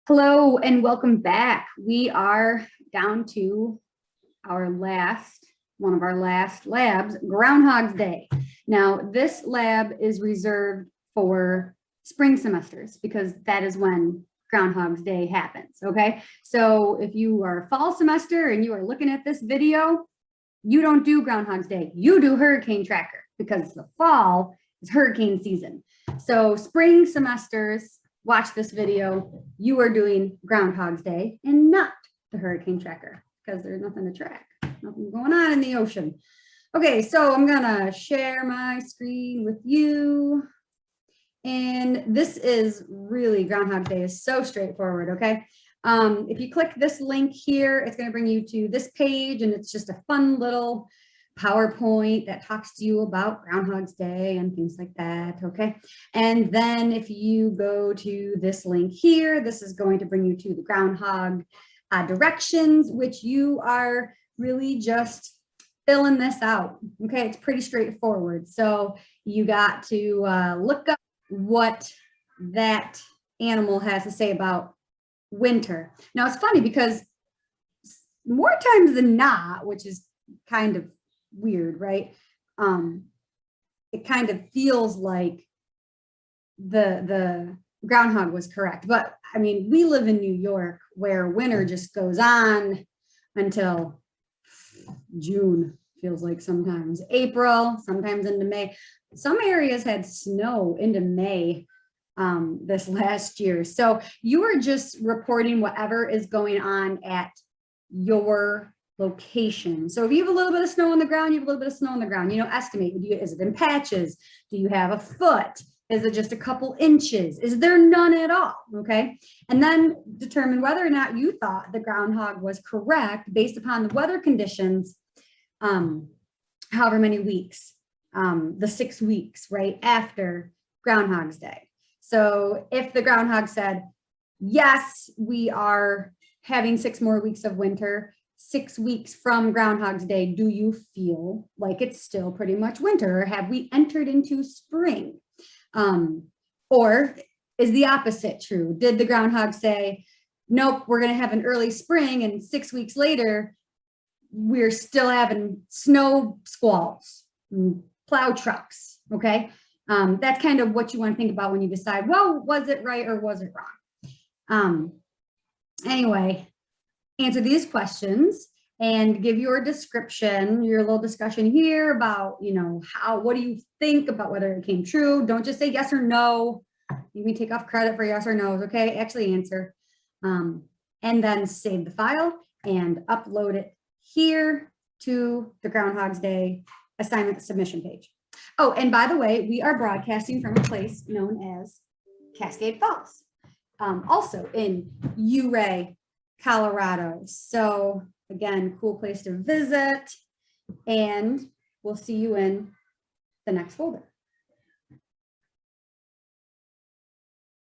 Hello and welcome back. We are down to one of our last labs, GroudHogs Day. Now, this lab is reserved for spring semesters because that is when GroudHogs Day happens, okay? So if you are fall semester and you are looking at this video, you don't do GroudHogs Day, you do Hurricane Tracker because the fall is hurricane season. So spring semesters, watch this video, you are doing GroudHogs Day and not the Hurricane Tracker because there's nothing to track, nothing going on in the ocean. Okay, so I'm gonna share my screen with you. And this is really, GroudHogs Day is so straightforward, okay? If you click this link here, it's gonna bring you to this page and it's just a fun little PowerPoint that talks to you about GroudHogs Day and things like that, okay? And then if you go to this link here, this is going to bring you to the groundhog directions, which you are really just filling this out, okay? It's pretty straightforward. So you got to look up what that animal has to say about winter. Now it's funny because more times than not, which is kind of weird, right? It kind of feels like the groundhog was correct, but I mean, we live in New York where winter just goes on until June, feels like sometimes April, sometimes into May. Some areas had snow into May this last year. So you are just reporting whatever is going on at your location. So if you have a little bit of snow on the ground, you have a little bit of snow on the ground, estimate, is it in patches? Do you have a foot? Is it just a couple inches? Is there none at all? Okay. And then determine whether or not you thought the groundhog was correct based upon the weather conditions, however many weeks, the 6 weeks, right after GroudHogs Day. So if the groundhog said, yes, we are having 6 more weeks of winter, 6 weeks from GroudHogs Day, do you feel like it's still pretty much winter, or have we entered into spring? Or is the opposite true? Did the groundhog say, nope, we're going to have an early spring, and 6 weeks later, we're still having snow squalls, plow trucks, okay? That's kind of what you want to think about when you decide, well, was it right or was it wrong? Anyway, answer these questions and give your description, your little discussion here about, what do you think about whether it came true? Don't just say yes or no. You can take off credit for yes or no's, okay? Actually answer. And then save the file and upload it here to the GroudHogs Day assignment submission page. Oh, and by the way, we are broadcasting from a place known as Cascade Falls, also in Ouray, Colorado. So again, cool place to visit, and we'll see you in the next folder.